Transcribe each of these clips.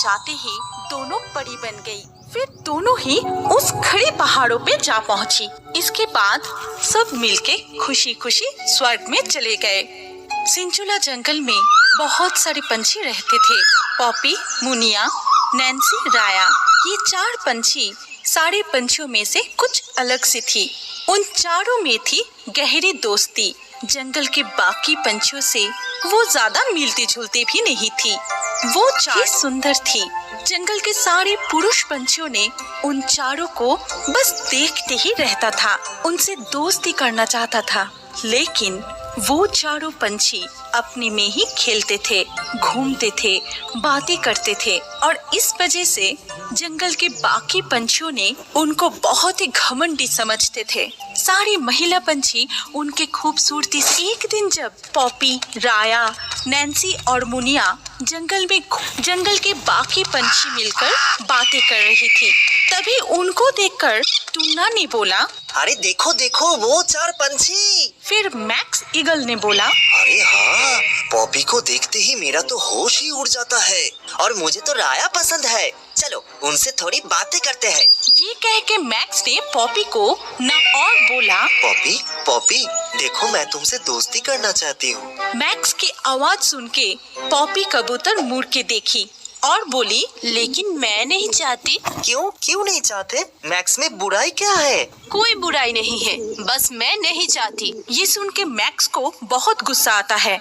जाते ही दोनों परी बन गई। फिर दोनों ही उस खड़े पहाड़ों पे जा पहुंची। इसके बाद सब मिलके खुशी खुशी स्वर्ग में चले गए। सिंचुला जंगल में बहुत सारे पंछी रहते थे। पॉपी, मुनिया, नैन्सी, राया, ये 4 पंछी सारे पंछियों में से कुछ अलग से थी। उन चारों में थी गहरी दोस्ती। जंगल के बाकी पंछियों से वो ज्यादा मिलती जुलती भी नहीं थी। वो 4 सुंदर थी। जंगल के सारे पुरुष पंछियों ने उन चारों को बस देखते ही रहता था, उनसे दोस्ती करना चाहता था। लेकिन वो चारों पंछी अपने में ही खेलते थे, घूमते थे, बातें करते थे और इस वजह से जंगल के बाकी पंछियों ने उनको बहुत ही घमंडी समझते थे। सारी महिला पंछी उनके खूबसूरती से एक दिन जब पॉपी, राया, नैन्सी और मुनिया जंगल के बाकी पंछी मिलकर बातें कर रही थी, तभी उनको देखकर टुन्ना ने बोला, अरे देखो देखो वो 4 पंछी। फिर मैक्स ईगल ने बोला, अरे हाँ, पॉपी को देखते ही मेरा तो होश ही उड़ जाता है और मुझे तो राया पसंद है। चलो उनसे थोड़ी बातें करते हैं। ये कह के मैक्स ने पॉपी को न और बोला, पॉपी पॉपी देखो मैं तुमसे दोस्ती करना चाहती हूँ। मैक्स की आवाज सुन के पॉपी कबूतर मुड़ के देखी और बोली, लेकिन मैं नहीं चाहती। क्यों नहीं चाहते? मैक्स में बुराई क्या है? कोई बुराई नहीं है, बस मैं नहीं चाहती। ये सुन के मैक्स को बहुत गुस्सा आता है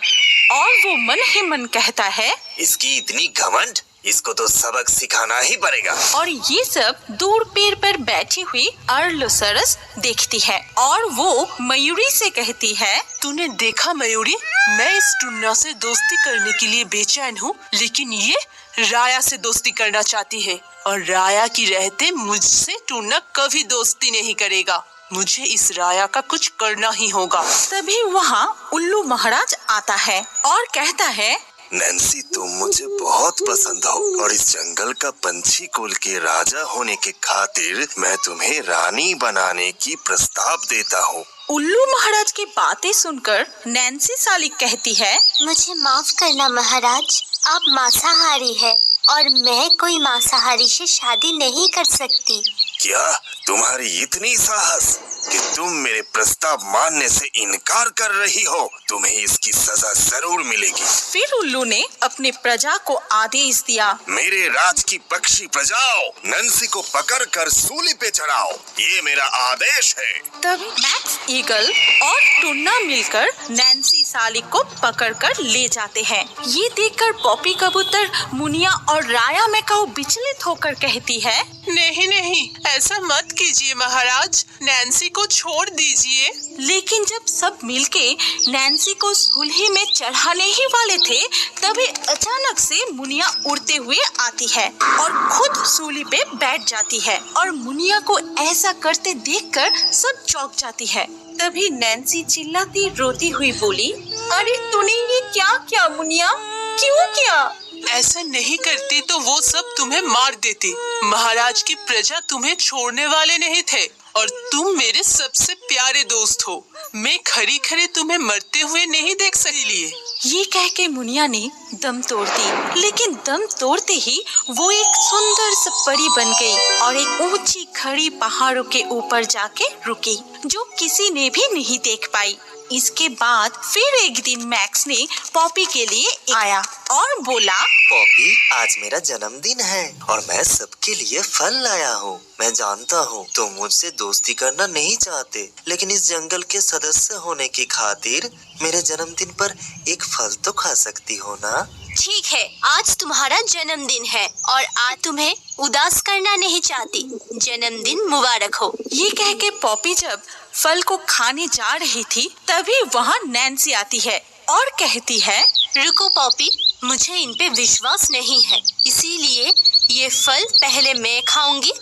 और वो मन ही मन कहता है, इसकी इतनी घमंड, इसको तो सबक सिखाना ही पड़ेगा। और ये सब दूर पेड़ पर बैठी हुई अर्लोसरस देखती है और वो मयूरी से कहती है, तूने देखा मयूरी, मैं इस टुन्ना से दोस्ती करने के लिए बेचैन हूँ, लेकिन ये राया से दोस्ती करना चाहती है और राया की रहते मुझसे टुन्ना कभी दोस्ती नहीं करेगा। मुझे इस राया का कुछ करना ही होगा। तभी वहाँ उल्लू महाराज आता है और कहता है, नैन्सी तुम मुझे बहुत पसंद हो और इस जंगल का पंछी कुल के राजा होने के खातिर मैं तुम्हें रानी बनाने की प्रस्ताव देता हूँ। उल्लू महाराज की बातें सुनकर नैन्सी सालिक कहती है, मुझे माफ करना महाराज, आप मांसाहारी है और मैं कोई मांसाहारी से शादी नहीं कर सकती। क्या तुम्हारी इतनी साहस कि तुम मेरे प्रस्ताव मानने से इनकार कर रही हो? तुम्हें इसकी सजा जरूर मिलेगी। फिर उल्लू ने अपने प्रजा को आदेश दिया, मेरे राज की पक्षी प्रजाओं, नैन्सी को पकड़कर सूली पे चढ़ाओ, ये मेरा आदेश है। तब मैक्स ईगल और टुन्ना मिलकर नैन्सी सालिक को पकड़कर ले जाते हैं। ये देखकर पॉपी कबूतर, मुनिया और राया मैकाऊ विचलित होकर कहती है, नहीं, ऐसा मत कीजिए महाराज, नैन्सी को छोड़ दीजिए। लेकिन जब सब मिलके नैन्सी को सूली में चढ़ाने ही वाले थे, तभी अचानक से मुनिया उड़ते हुए आती है और खुद सूली पे बैठ जाती है और मुनिया को ऐसा करते देखकर सब चौंक जाती है। तभी नैन्सी चिल्लाती रोती हुई बोली, अरे तूने ये क्या किया मुनिया, क्यों किया? ऐसा नहीं करती तो वो सब तुम्हें मार देती। महाराज की प्रजा तुम्हें छोड़ने वाले नहीं थे और तुम मेरे सबसे प्यारे दोस्त हो। मैं खरी तुम्हें मरते हुए नहीं देख सकी। ये कह के मुनिया ने दम तोड़ दी, लेकिन दम तोड़ते ही वो एक सुंदर सी परी बन गई और एक ऊंची खड़ी पहाड़ों के ऊपर जाके रुकी, जो किसी ने भी नहीं देख पाई। इसके बाद फिर एक दिन मैक्स ने पॉपी के लिए आया और बोला, पॉपी आज मेरा जन्मदिन है और मैं सबके लिए फल लाया हूँ। मैं जानता हूँ तुम मुझसे दोस्ती करना नहीं चाहते, लेकिन इस जंगल के सदस्य होने की खातिर मेरे जन्मदिन पर एक फल तो खा सकती हो ना? ठीक है, आज तुम्हारा जन्मदिन है और आज तुम्हें उदास करना नहीं चाहती। जन्मदिन मुबारक हो। ये कह के पॉपी जब फल को खाने जा रही थी, तभी वहाँ नैन्सी आती है और कहती है, रुको पॉपी, मुझे इन पे विश्वास नहीं है, इसीलिए ये फल पहले मैं खाऊंगी।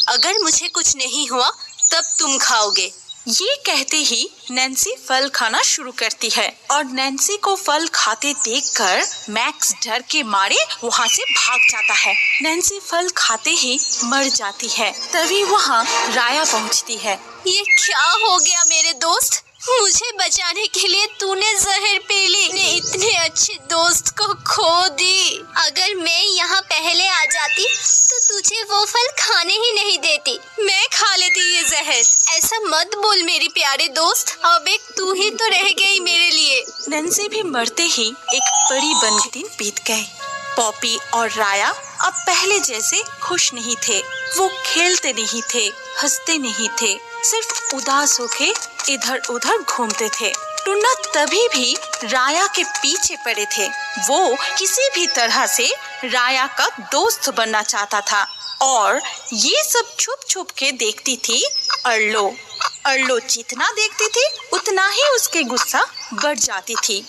अगर मुझे कुछ नहीं हुआ तब तुम खाओगे। ये कहते ही नैन्सी फल खाना शुरू करती है और नैन्सी को फल खाते देखकर मैक्स डर के मारे वहाँ से भाग जाता है। नैन्सी फल खाते ही मर जाती है। तभी वहाँ राया पहुँचती है। ये क्या हो गया मेरे दोस्त? मुझे बचाने के लिए तूने जहर पी ली, ने इतने अच्छे दोस्त को खो दी। अगर मैं यहाँ पहले आ जाती चाहती तो तुझे वो फल खाने ही नहीं देती, मैं खा लेती ये जहर। ऐसा मत बोल मेरी प्यारे दोस्त, अब एक तू ही तो रह गई मेरे लिए। नैन्सी भी मरते ही एक बड़ी बन के दिन बीत गए। पॉपी और राया अब पहले जैसे खुश नहीं थे। वो खेलते नहीं थे, हंसते नहीं थे, सिर्फ उदास होके इधर उधर घूमते थे। टुन्ना तभी भी राया के पीछे पड़े थे। वो किसी भी तरह से राया का दोस्त बनना चाहता था और ये सब छुप छुप के देखती थी अर्लो। अर्लो जितना देखती थी उतना ही उसके गुस्सा बढ़ जाती थी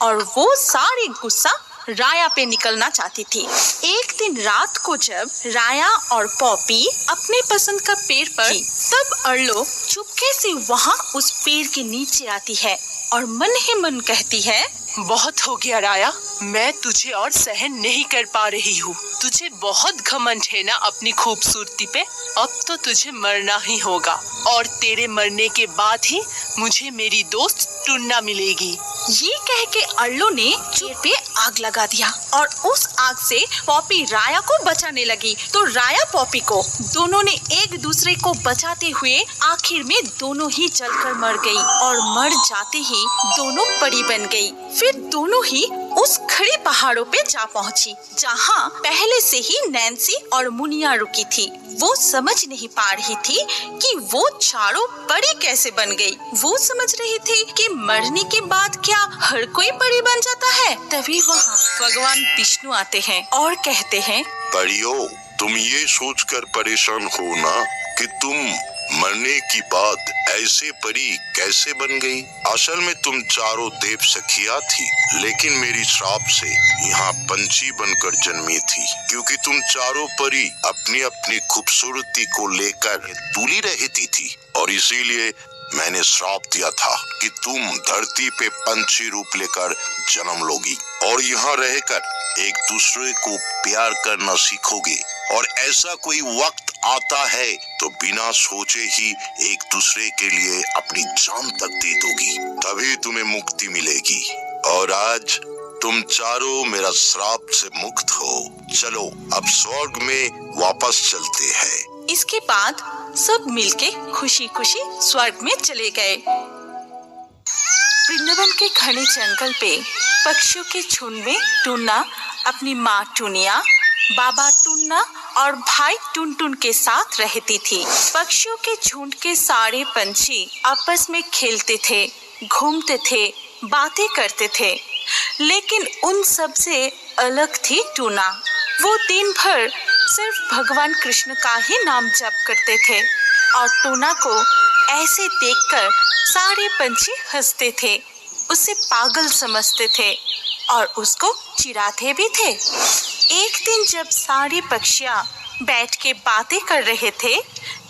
और वो सारी गुस्सा राया पे निकलना चाहती थी। एक दिन रात को जब राया और पॉपी अपने पसंद का पेड़ पर थी, तब अर्लो चुपके से वहाँ उस पेड़ के नीचे आती है और मन ही मन कहती है, बहुत हो गया राया, मैं तुझे और सहन नहीं कर पा रही हूँ। तुझे बहुत घमंड है ना अपनी खूबसूरती पे। अब तो तुझे मरना ही होगा और तेरे मरने के बाद ही मुझे मेरी दोस्त टुन्ना मिलेगी। ये कह के अर्लो ने पेड़ पे आग लगा दिया और उस आग से पॉपी राया को बचाने लगी तो राया पॉपी को, दोनों ने एक दूसरे को बचाते हुए आखिर में दोनों ही जलकर मर गई और मर जाते ही दोनों परी बन गई। फिर दोनों ही उस खड़े पहाड़ों पे जा पहुंची जहाँ पहले से ही नैन्सी और मुनिया रुकी थी। वो समझ नहीं पा रही थी कि वो चारों परी कैसे बन गई। वो समझ रही थी कि मरने के बाद क्या हर कोई परी बन जाता है। तभी वहाँ भगवान विष्णु आते हैं और कहते हैं, परियों, तुम ये सोचकर परेशान हो ना कि तुम मरने की बाद ऐसे परी कैसे बन गई। असल में तुम चारों देव सखिया थी, लेकिन मेरी श्राप से यहाँ पंछी बनकर जन्मी थी। क्योंकि तुम चारों परी अपनी अपनी खूबसूरती को लेकर तुली रहती थी और इसीलिए मैंने श्राप दिया था कि तुम धरती पे पंछी रूप लेकर जन्म लोगी और यहाँ रहकर एक दूसरे को प्यार करना सीखोगे। और ऐसा कोई वक्त आता है तो बिना सोचे ही एक दूसरे के लिए अपनी जान तक दे दोगी, तभी तुम्हें मुक्ति मिलेगी। और आज तुम चारों मेरा श्राप से मुक्त हो। चलो अब स्वर्ग में वापस चलते हैं। इसके बाद सब मिलके खुशी खुशी स्वर्ग में चले गए। वृंदावन के घने जंगल पे पक्षियों के झुंड में टुन्ना अपनी माँ टुनिया, बाबा टुन्ना और भाई टुनटुन के साथ रहती थी। पक्षियों के झुंड के सारे पंछी आपस में खेलते थे, घूमते थे, बातें करते थे, लेकिन उन सब से अलग थी टुना। वो दिन भर सिर्फ भगवान कृष्ण का ही नाम जप करते थे और टुना को ऐसे देखकर सारे पंछी हंसते थे, उसे पागल समझते थे और उसको चिढ़ाते भी थे। एक दिन जब सारे पक्षियाँ बैठ के बातें कर रहे थे,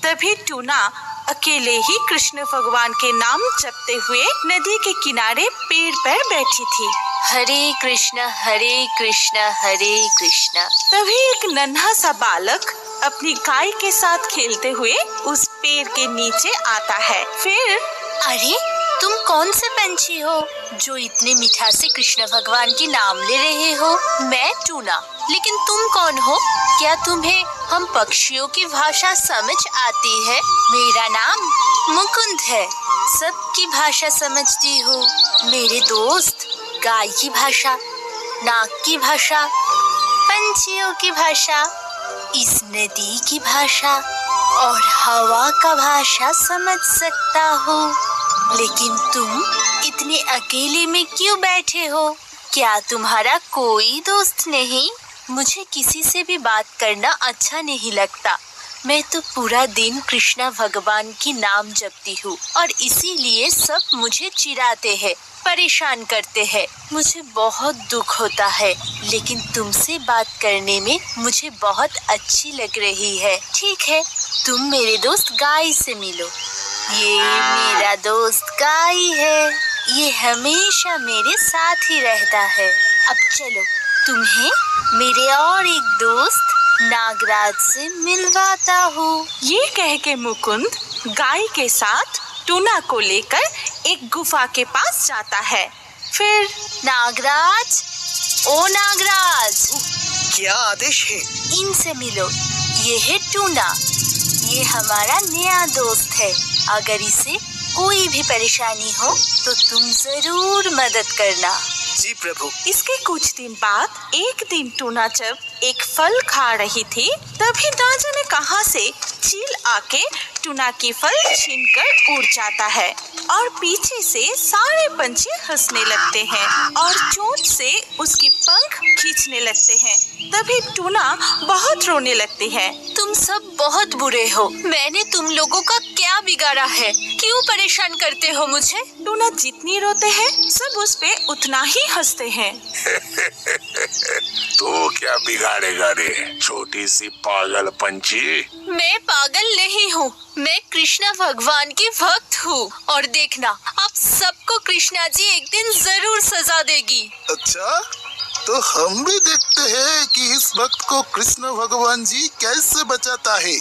तभी टुना अकेले ही कृष्ण भगवान के नाम जपते हुए नदी के किनारे पेड़ पर बैठी थी। हरे कृष्णा हरे कृष्णा हरे कृष्णा। तभी एक नन्हा सा बालक अपनी गाय के साथ खेलते हुए उस पेड़ के नीचे आता है। फिर, अरे तुम कौन से पंछी हो जो इतने मीठा से कृष्ण भगवान की नाम ले रहे हो? मैं टूना, लेकिन तुम कौन हो? क्या तुम्हें हम पक्षियों की भाषा समझ आती है? मेरा नाम मुकुंद है, सबकी भाषा समझती हूँ। मेरे दोस्त गाय की भाषा, नाग की भाषा, पंछियों की भाषा, इस नदी की भाषा और हवा का भाषा समझ सकता हूँ। लेकिन तुम इतने अकेले में क्यों बैठे हो? क्या तुम्हारा कोई दोस्त नहीं? मुझे किसी से भी बात करना अच्छा नहीं लगता। मैं तो पूरा दिन कृष्णा भगवान की नाम जपती हूँ और इसीलिए सब मुझे चिढ़ाते हैं, परेशान करते हैं। मुझे बहुत दुख होता है, लेकिन तुमसे बात करने में मुझे बहुत अच्छी लग रही है। ठीक है, तुम मेरे दोस्त गाय से मिलो। ये मेरा दोस्त गाय है, ये हमेशा मेरे साथ ही रहता है। अब चलो तुम्हें मेरे और एक दोस्त नागराज से मिलवाता हूँ। ये कह के मुकुंद गाय के साथ टूना को लेकर एक गुफा के पास जाता है। फिर, नागराज, ओ नागराज, क्या आदेश है? इनसे मिलो, ये है टूना। ये हमारा नया दोस्त है। अगर इसे कोई भी परेशानी हो तो तुम जरूर मदद करना। जी प्रभु। इसके कुछ दिन बाद एक दिन टूना जब एक फल खा रही थी, तभी ना जाने कहां से चील आके टूना की फल छीनकर उड़ जाता है और पीछे से सारे पंछी हंसने लगते हैं और चोंच से उसकी पंख खींचने लगते हैं। तभी टूना बहुत रोने लगती है। तुम सब बहुत बुरे हो। मैंने तुम लोगों का क्या बिगाड़ा है? क्यों परेशान करते हो मुझे? टूना जितनी रोते हैं सब उस पे उतना ही हंसते हैं। तो क्या बिगाड़ेगा रे छोटी सी पागल पंछी? मैं पागल नहीं हूँ, मैं कृष्णा भगवान की भक्त हूँ। और देखना, आप सबको कृष्णा जी एक दिन जरूर सजा देगी। अच्छा, तो हम भी देखते हैं कि इस वक्त को कृष्ण भगवान जी कैसे बचाता है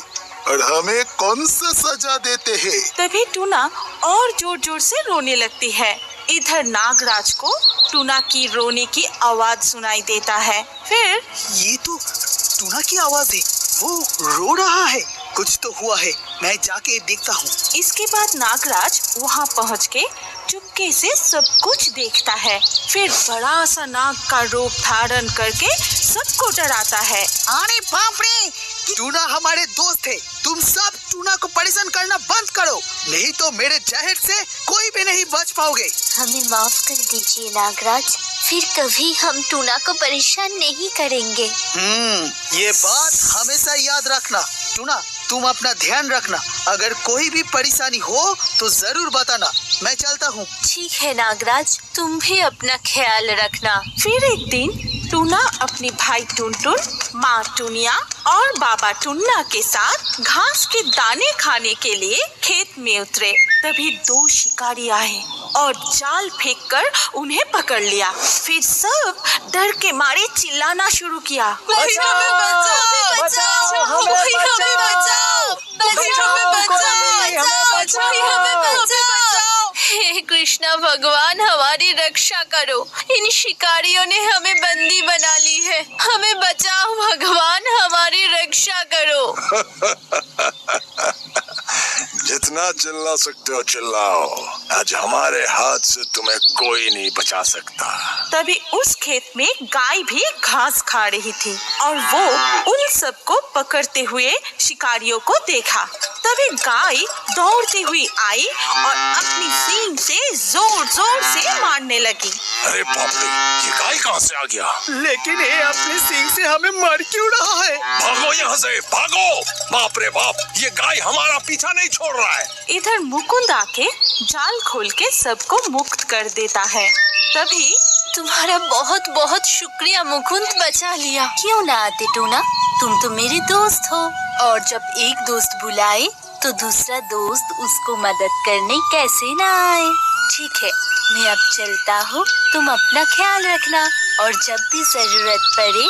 और हमें कौन सा सजा देते हैं। तभी टूना और जोर जोर से रोने लगती है। इधर नागराज को टूना की रोने की आवाज सुनाई देता है। फिर ये तो टूना की आवाज है, वो रो रहा है। कुछ तो हुआ है, मैं जाके देखता हूँ। इसके बाद नागराज वहाँ पहुँच के चुपके से सब कुछ देखता है। फिर बड़ा सा नाग का रूप धारण करके सबको डराता है। अरे बाप रे, टूना हमारे दोस्त है। तुम सब टूना को परेशान करना बंद करो, नहीं तो मेरे जहर से कोई भी नहीं बच पाओगे। हमें माफ कर दीजिए नागराज, फिर कभी हम टूना को परेशान नहीं करेंगे। ये बात हमेशा याद रखना। टूना, तुम अपना ध्यान रखना। अगर कोई भी परेशानी हो तो जरूर बताना। मैं चलता हूँ। ठीक है नागराज, तुम भी अपना ख्याल रखना। फिर एक दिन टूना अपने भाई टुनटुन, माँ टुनिया और बाबा टुन्ना के साथ घास के दाने खाने के लिए खेत में उतरे। तभी दो शिकारी आए और जाल फेंककर उन्हें पकड़ लिया। फिर सब डर के मारे चिल्लाना शुरू किया। हे कृष्णा भगवान, हमारी रक्षा करो। इन शिकारियों ने हमें बंदी बना ली है। हमें बचाओ भगवान, हमारी रक्षा करो। जितना चिल्ला सकते हो चिल्लाओ, आज हमारे हाथ से तुम्हें कोई नहीं बचा सकता। तभी उस खेत में गाय भी घास खा रही थी और वो उन सबको पकड़ते हुए शिकारियों को देखा। तभी गाय दौड़ती हुई आई और अपनी सींग से जोर जोर से मारने लगी। अरे बाप रे, ये गाय कहाँ से आ गया? लेकिन ये अपने सींग से हमें मार क्यों रहा है? भागो यहाँ से, भागो! बाप रे बाप, ये गाय हमारा पीछा नहीं छोड़ रहा है। इधर मुकुंद आके जाल खोल के सबको मुक्त कर देता है। तभी तुम्हारा बहुत बहुत शुक्रिया मुकुंद, बचा लिया। क्यों ना आते टूना, तुम तो मेरे दोस्त हो। और जब एक दोस्त बुलाए तो दूसरा दोस्त उसको मदद करने कैसे ना आए। ठीक है, मैं अब चलता हूँ। तुम अपना ख्याल रखना और जब भी जरूरत पड़े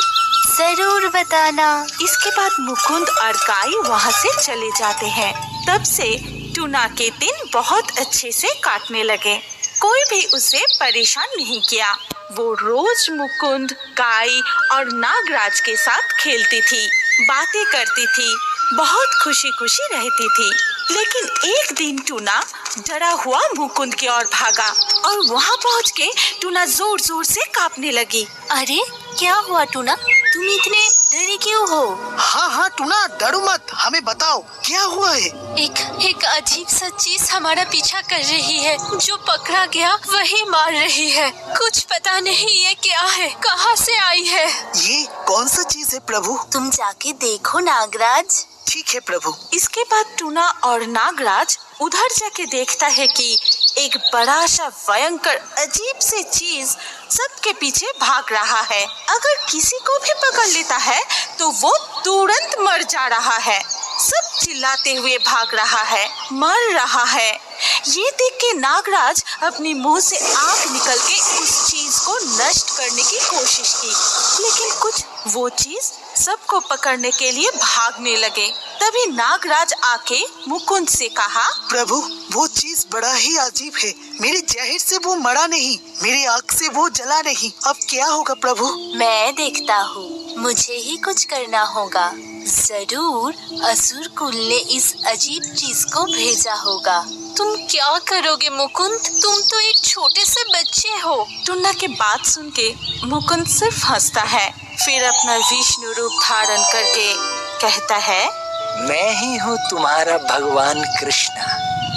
जरूर बताना। इसके बाद मुकुंद और गाय वहाँ से चले जाते हैं। तब से टूना के दिन बहुत अच्छे से काटने लगे। कोई भी उसे परेशान नहीं किया। वो रोज मुकुंद, गाय और नागराज के साथ खेलती थी, बातें करती थी, बहुत खुशी खुशी रहती थी। लेकिन एक दिन टूना डरा हुआ मुकुंद की ओर भागा और वहाँ पहुँच के टूना जोर जोर से कांपने लगी। अरे क्या हुआ टूना, तुम इतने डरे क्यों हो? हाँ टूना, डरो मत, हमें बताओ क्या हुआ है। एक अजीब सा चीज हमारा पीछा कर रही है। जो पकड़ा गया वही मार रही है। कुछ पता नहीं ये क्या है, कहाँ से आई है। ये कौन सा चीज है प्रभु? तुम जाके देखो नागराज। ठीक है प्रभु। इसके बाद टूना और नागराज उधर जाके देखता है कि एक बड़ा सा भयंकर अजीब सी चीज सबके पीछे भाग रहा है। अगर किसी को भी पकड़ लेता है तो वो तुरंत मर जा रहा है। सब चिल्लाते हुए भाग रहा है, मर रहा है। ये देख के नागराज अपनी मुंह से आग निकल के उस चीज को नष्ट करने की कोशिश की, लेकिन कुछ वो चीज सबको पकड़ने के लिए भागने लगे। तभी नागराज आके मुकुंद से कहा, प्रभु वो चीज बड़ा ही अजीब है। मेरे जहर से वो मरा नहीं, मेरी आग से वो जला नहीं। अब क्या होगा प्रभु? मैं देखता हूँ। मुझे ही कुछ करना होगा। जरूर असुर कुल ने इस अजीब चीज को भेजा होगा। तुम क्या करोगे मुकुंद? तुम तो एक छोटे से बच्चे हो। टुन्ना की बात सुन के मुकुंद सिर्फ हंसता है, फिर अपना विष्णु रूप धारण करके कहता है, मैं ही हूँ तुम्हारा भगवान कृष्ण,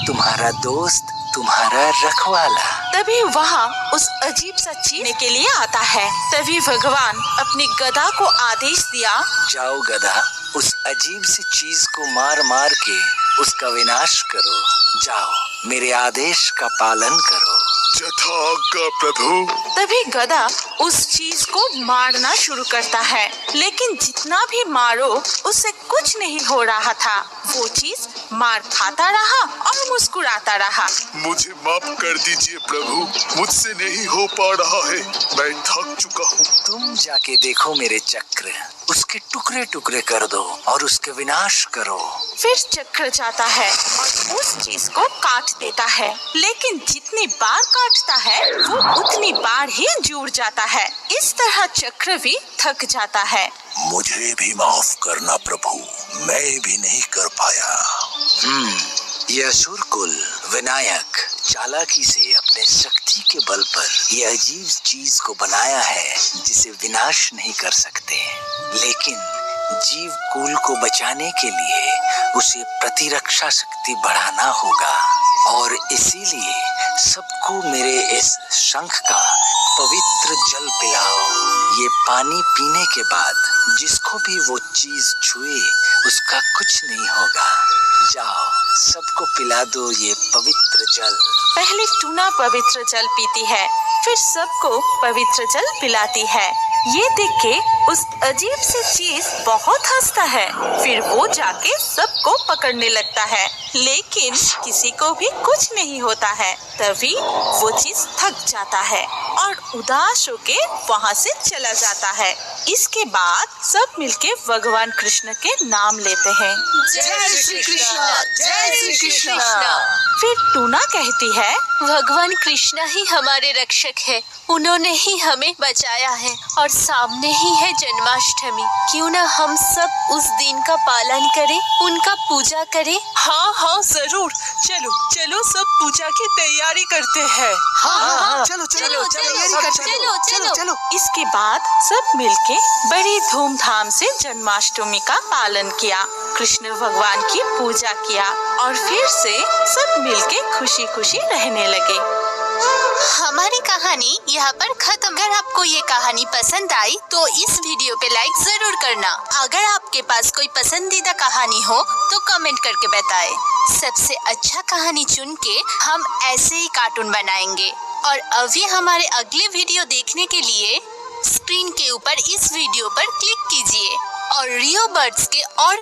तुम्हारा दोस्त, तुम्हारा रखवाला। तभी वहाँ उस अजीब सा चीज के लिए आता है। तभी भगवान अपनी गदा को आदेश दिया, जाओ गधा, उस अजीब सी चीज को मार मार के उसका विनाश करो। जाओ, मेरे आदेश का पालन करो। यथाज्ञा प्रभु। तभी गधा उस चीज को मारना शुरू करता है, लेकिन जितना भी मारो उससे कुछ नहीं हो रहा था। वो चीज मार खाता रहा और मुस्कुराता रहा। मुझे माफ कर दीजिए प्रभु, मुझसे नहीं हो पा रहा है, मैं थक चुका हूँ। तुम जाके देखो मेरे चक्र, उसके टुकड़े टुकड़े कर दो और उसके विनाश करो। फिर चक्र जाता है और उस चीज को काट देता है, लेकिन जितनी बार काटता है वो उतनी बार ही जुड़ जाता है। इस तरह चक्र भी थक जाता है। मुझे भी माफ करना प्रभु, मैं भी नहीं कर पाया। ये असुर कुल विनायक चालाकी से अपने शक्ति के बल पर ये अजीब चीज को बनाया है जिसे विनाश नहीं कर सकते, लेकिन जीव कुल को बचाने के लिए उसे प्रतिरक्षा शक्ति बढ़ाना होगा। और इसीलिए सबको मेरे इस शंख का पवित्र जल पिलाओ। ये पानी पीने के बाद जिसको भी वो चीज छुए उसका कुछ नहीं होगा। जाओ, सबको पिला दो ये पवित्र जल। पहले टूना पवित्र जल पीती है, फिर सबको पवित्र जल पिलाती है। ये देख के उस अजीब सी चीज बहुत हंसता है, फिर वो जाके सबको पकड़ने लगता है, लेकिन किसी को भी कुछ नहीं होता है। तभी वो चीज थक जाता है और उदास होके वहाँ से चला जाता है। इसके बाद सब मिलके भगवान कृष्ण के नाम लेते हैं। जय श्री कृष्ण, जय श्री कृष्ण। फिर टूना कहती है, भगवान कृष्ण ही हमारे रक्षक है, उन्होंने ही हमें बचाया है और सामने ही है जन्माष्टमी। क्यों ना हम सब उस दिन का पालन करें, उनका पूजा करें। हाँ हाँ जरूर, चलो चलो सब पूजा की तैयारी करते हैं। हाँ, चलो चलो चलो। इसके बाद सब मिलके बड़ी धूमधाम से जन्माष्टमी का पालन किया, कृष्ण भगवान की पूजा किया और फिर से सब मिलके खुशी खुशी रहने लगे। हमारी कहानी यहाँ पर खत्म। अगर आपको ये कहानी पसंद आई तो इस वीडियो पे लाइक जरूर करना। अगर आपके पास कोई पसंदीदा कहानी हो तो कमेंट करके बताएं। सबसे अच्छा कहानी चुन के हम ऐसे ही कार्टून बनाएंगे। और अभी हमारे अगले वीडियो देखने के लिए स्क्रीन के ऊपर इस वीडियो पर क्लिक कीजिए और रियो बर्ड्स के और